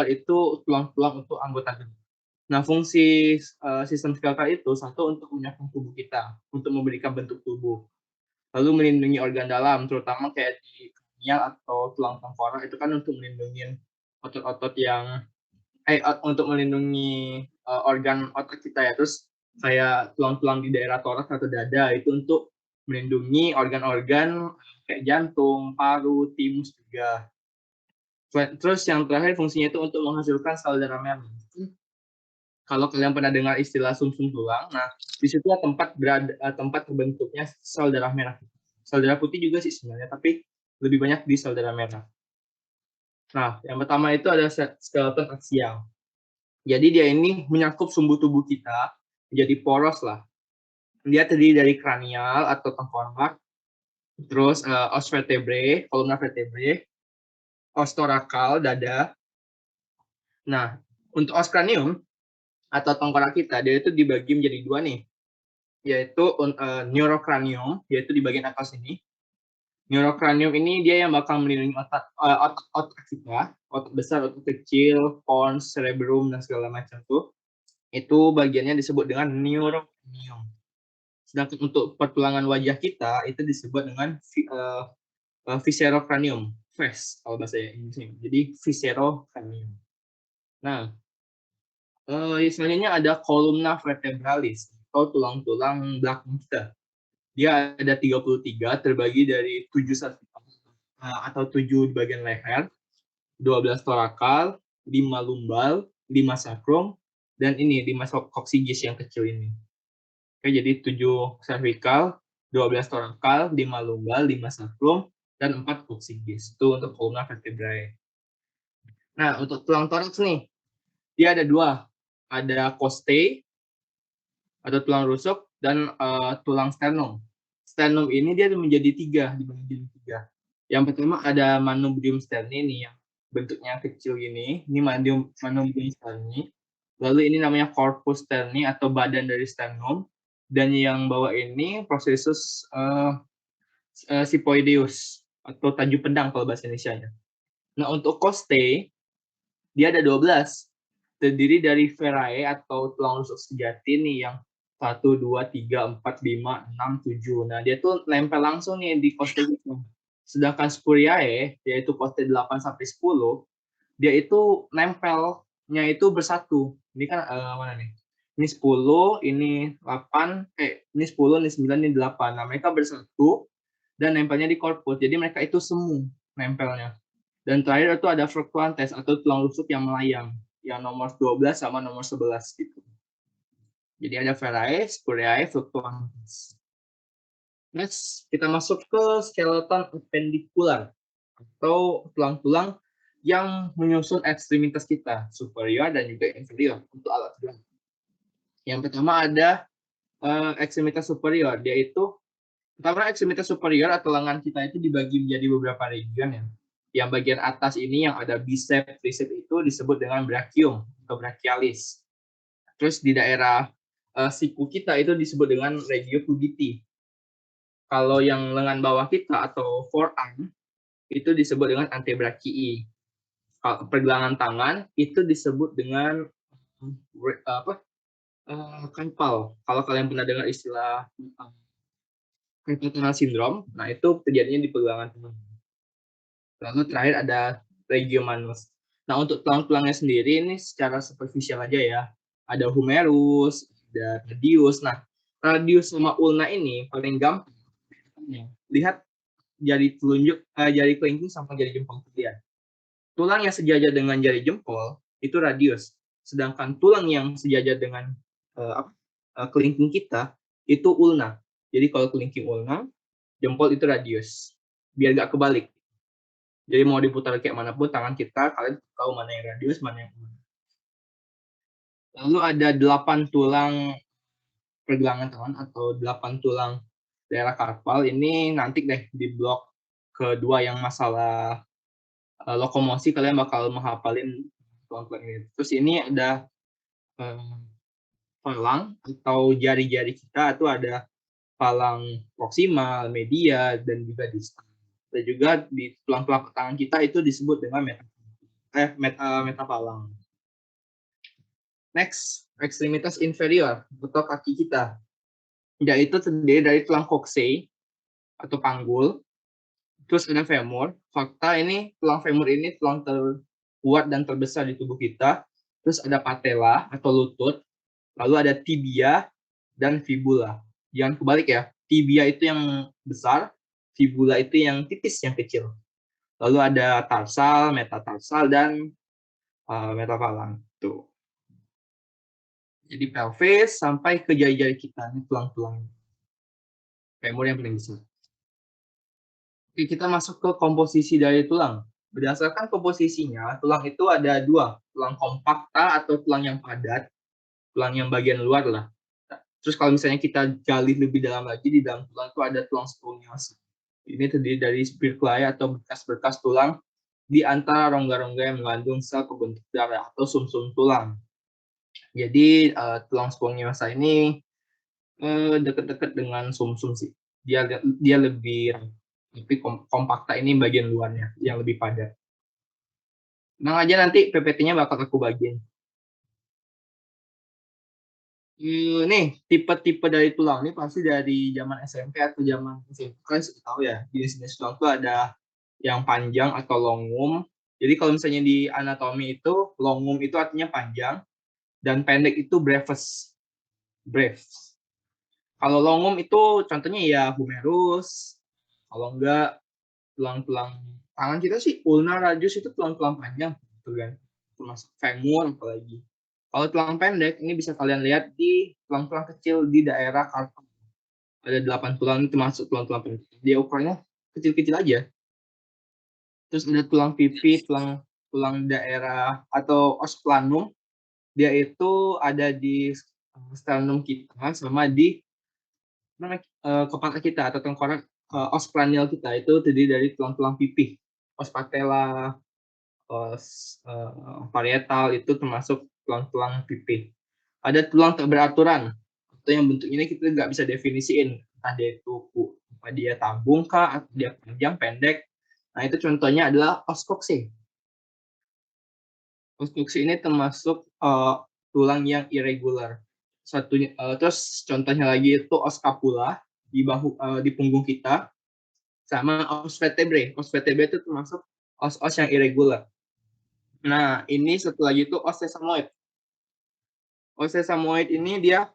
itu tulang-tulang untuk anggota tubuh. Nah, fungsi sistem skeletal itu satu untuk menyokong tubuh kita, untuk memberikan bentuk tubuh, lalu melindungi organ dalam, terutama kayak di kranial atau tulang tengkorak itu kan untuk melindungi otot-otot yang untuk melindungi organ otot kita ya. Terus kayak tulang-tulang di daerah toraks atau dada itu untuk melindungi organ-organ kayak jantung, paru, timus juga. Terus yang terakhir fungsinya itu untuk menghasilkan sel darah merah. Kalau kalian pernah dengar istilah sumsum tulang, nah di situ tempat terbentuknya sel darah merah. Sel darah putih juga sih sebenarnya, tapi lebih banyak di sel darah merah. Nah, yang pertama itu ada skeleton aksial. Jadi dia ini menyakup sumbu tubuh kita menjadi poros lah. Dia terdiri dari kranial atau tengkorak, terus os vertebrae, kolumna vertebrae, os torakal, dada. Nah, untuk os cranium atau tengkorak kita, dia itu dibagi menjadi dua nih, yaitu neurocranium, yaitu di bagian atas ini. Neurocranium ini dia yang bakal melindungi otak kita, otak besar, otak kecil, pons, cerebrum, dan segala macam tuh. Itu bagiannya disebut dengan neurocranium. Sedangkan untuk pertulangan wajah kita itu disebut dengan viscerocranium, VES kalau bahasa Inggrisnya. Jadi viscerocranium. Nah, selanjutnya ada columna vertebralis atau tulang-tulang belakang kita. Dia ada 33 terbagi dari 7 atau 7 di bagian leher, 12 torakal, 5 lumbal, 5 sakrum, dan ini 5 coccygeus yang kecil ini. Oke, jadi 7 cervical, 12 torakal, 5 lumbal, 5 sakrum, dan 4 coccygeus. Itu untuk columna vertebrae. Nah, untuk tulang toraks nih, dia ada dua. Ada costae, atau tulang rusuk, dan tulang sternum. Sternum ini dia menjadi tiga, dibagi jadi tiga. Yang pertama ada manubrium sterni nih, yang bentuknya kecil gini. Ini manubrium sterni. Lalu ini namanya corpus sterni atau badan dari sternum. Dan yang bawah ini processus sipoideus atau tajuk pedang kalau bahasa Indonesia-nya. Nah, untuk costae, dia ada 12. Terdiri dari verae atau tulang rusuk sejati nih yang 1, 2, 3, 4, 5, 6, 7. Nah, dia tuh nempel langsung nih di costae itu. Sedangkan spuriae, yaitu costae 8 sampai 10, dia itu nempelnya itu bersatu. Ini kan mana nih? Ini 10, ini 8, ini 10, ini 9, ini 8. Nah, mereka bersatu dan nempelnya di korpus. Jadi mereka itu semu nempelnya. Dan terakhir itu ada fluctuantes atau tulang rusuk yang melayang, yang nomor 12 sama nomor 11 gitu. Jadi ada verae, spuriae, fluctuantes. Next, kita masuk ke skeleton appendicular atau tulang-tulang yang menyusun ekstremitas kita, superior dan juga inferior untuk alat berat. Yang pertama ada ekstremitas superior, yaitu pertama ekstremitas superior atau lengan kita itu dibagi menjadi beberapa region ya. Yang bagian atas ini yang ada bicep, tricep itu disebut dengan brachium atau brachialis. Terus di daerah siku kita itu disebut dengan regio cubiti. Kalau yang lengan bawah kita atau forearm itu disebut dengan antebrachii. Pergelangan tangan itu disebut dengan carpal. Kalau kalian pernah dengar istilah carpal tunnel syndrome, nah itu terjadinya di pergelangan tangan. Lalu terakhir ada regiomanus. Nah, untuk tulang-tulangnya sendiri ini secara superficial aja ya. Ada humerus, ada radius. Nah, radius sama ulna ini paling gampang. Lihat jari telunjuk, jari kelingking sama jari jempol kalian. Tulang yang sejajar dengan jari jempol itu radius. Sedangkan tulang yang sejajar dengan kelingking kita itu ulna. Jadi kalau kelingking ulna, jempol itu radius. Biar nggak kebalik. Jadi mau diputar kayak manapun tangan kita, kalian tahu mana yang radius, mana yang ulna. Lalu ada 8 tulang pergelangan tangan atau 8 tulang daerah karpal. Ini nanti deh di blok kedua yang masalah lokomosi kalian bakal menghafalin tulang-tulang ini. Terus ini ada palang atau jari-jari kita itu ada palang proksimal, medial, dan juga distal. Dan juga di tulang-tulang tangan kita itu disebut dengan metatarsus. metafalang. Next, ekstremitas inferior atau kaki kita, yaitu terdiri dari tulang koksei atau panggul, terus ada femur. Fakta ini tulang femur ini tulang terkuat dan terbesar di tubuh kita. Terus ada patella atau lutut, lalu ada tibia dan fibula. Jangan kebalik ya, tibia itu yang besar, fibula itu yang tipis, yang kecil. Lalu ada tarsal, metatarsal, dan metafalang. Tuh. Jadi pelvis sampai ke jari-jari kita, ini tulang-tulang femur yang paling besar. Oke, kita masuk ke komposisi dari tulang. Berdasarkan komposisinya, tulang itu ada dua, tulang kompakta atau tulang yang padat, tulang yang bagian luar lah. Terus kalau misalnya kita gali lebih dalam lagi, di dalam tulang itu ada tulang spongios. Ini terdiri dari spiraculae atau berkas-berkas tulang di antara rongga-rongga yang mengandung sel pembentuk darah atau sumsum tulang. Jadi tulang spongiosa ini dekat-dekat dengan sumsum sih. Dia lebih, tapi kompakta ini bagian luarnya yang lebih padat. Tenang aja, nanti PPT-nya bakal aku bagiin. Nih tipe-tipe dari tulang ini pasti dari zaman SMP atau zaman SMP kan tahu ya, jenis-jenis tulang itu ada yang panjang atau longum. Jadi kalau misalnya di anatomi itu longum itu artinya panjang dan pendek itu brevis. Brevis. Kalau longum itu contohnya ya humerus. Kalau enggak tulang-tulang tangan kita sih ulna radius itu tulang-tulang panjang gitu kan. Termasuk femur apalagi. Kalau tulang pendek ini bisa kalian lihat di tulang-tulang kecil di daerah karpal. Ada 8 tulang itu termasuk tulang-tulang pendek. Dia ukurannya kecil-kecil aja. Terus ada tulang pipi, tulang daerah atau os planum. Dia itu ada di sternum kita sama di kepala kita atau tengkorak, os cranial kita itu terdiri dari tulang-tulang pipi. Os patella, os parietal itu termasuk tulang-tulang pipi. Ada tulang tak beraturan atau yang bentuknya ini kita nggak bisa definisiin, entah dia itu apa dia tabung kah atau dia panjang pendek. Nah itu contohnya adalah os coxae. Os coxae ini termasuk tulang yang irregular. Satunya terus contohnya lagi itu os scapula di bahu di punggung kita, sama os vertebrae. Os vertebrae itu termasuk os-os yang irregular. Nah ini satu lagi itu os sesamoid. Os sesamoid ini dia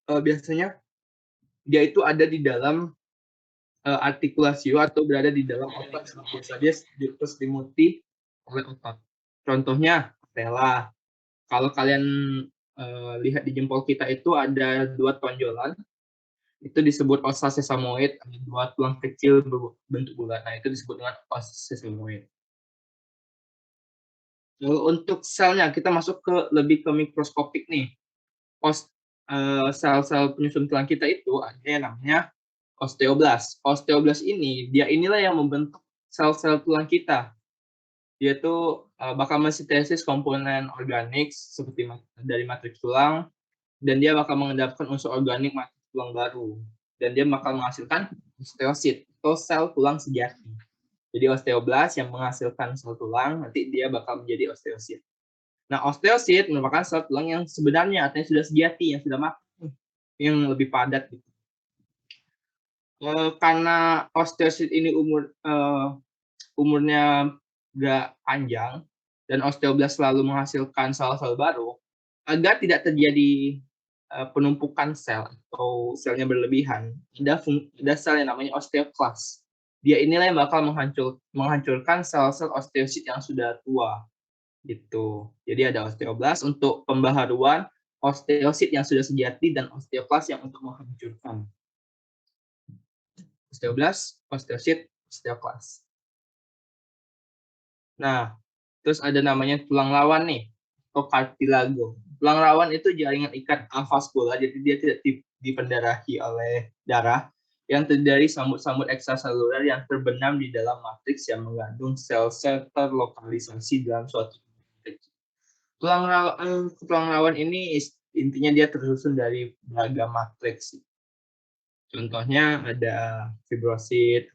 biasanya dia itu ada di dalam artikulasio atau berada di dalam otot. Biasa dia diselimuti oleh otot. Contohnya patella. Kalau kalian lihat di jempol kita itu ada 2 tonjolan, itu disebut osa sesamoid. Ada 2 tulang kecil berbentuk bulat. Nah itu disebut dengan os sesamoid. Lalu untuk selnya kita masuk ke lebih ke mikroskopik nih. Sel-sel penyusun tulang kita itu ada yang namanya osteoblast. Osteoblast ini inilah yang membentuk sel-sel tulang kita. Dia tuh bakal mensintesis komponen organik seperti dari matriks tulang, dan dia bakal mengendapkan unsur organik matriks tulang baru, dan dia bakal menghasilkan osteosit atau sel tulang sejati. Jadi osteoblast yang menghasilkan sel tulang, nanti dia bakal menjadi osteosit. Nah, osteosit merupakan sel tulang yang sebenarnya artinya sudah sejati, yang sudah matang, yang lebih padat gitu. Karena osteosit ini umurnya nggak panjang dan osteoblast selalu menghasilkan sel-sel baru, agar tidak terjadi penumpukan sel atau selnya berlebihan, ada sel yang namanya osteoklas. Dia inilah yang bakal menghancurkan sel-sel osteosit yang sudah tua. Gitu. Jadi ada osteoblast untuk pembaharuan, osteosit yang sudah sejati, dan osteoklas yang untuk menghancurkan. Osteoblast, osteosit, osteoklas. Nah, terus ada namanya tulang rawan nih, atau cartilago. Tulang rawan itu jaringan ikat avaskular, jadi dia tidak dipendarahi oleh darah, yang terdiri dari sambut-sambut ekstraseluler yang terbenam di dalam matriks yang mengandung sel-sel terlokalisasi dalam suatu tulang rawan ini intinya dia tersusun dari beragam matriks. Contohnya ada fibrosit,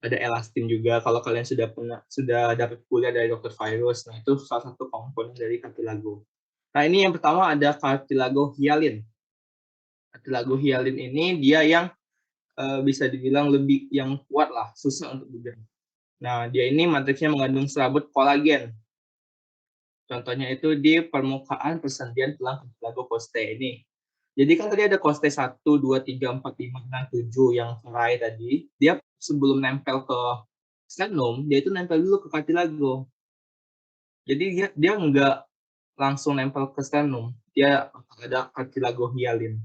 ada elastin juga kalau kalian sudah dapat kuliah dari dokter virus. Nah, itu salah satu komponen dari cartilago. Nah, ini yang pertama ada cartilago hyalin. Cartilago hyalin ini dia yang bisa dibilang lebih yang kuat lah, susah untuk dibedah. Nah, dia ini matriksnya mengandung serabut kolagen. Contohnya itu di permukaan persendian tulang cartilago costae ini. Jadi kan tadi ada costae 1, 2, 3, 4, 5, 6, 7 yang serai tadi. Dia sebelum nempel ke sternum, dia itu nempel dulu ke cartilago. Jadi dia nggak langsung nempel ke sternum. Dia ada cartilago hyalin.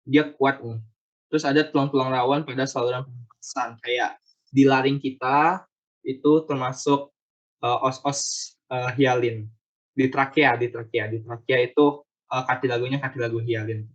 Dia kuat nih. Terus ada tulang-tulang rawan pada saluran pernapasan kayak di laring kita itu termasuk os-os hyalin. Di trakea itu cartilagonya cartilago hyalin.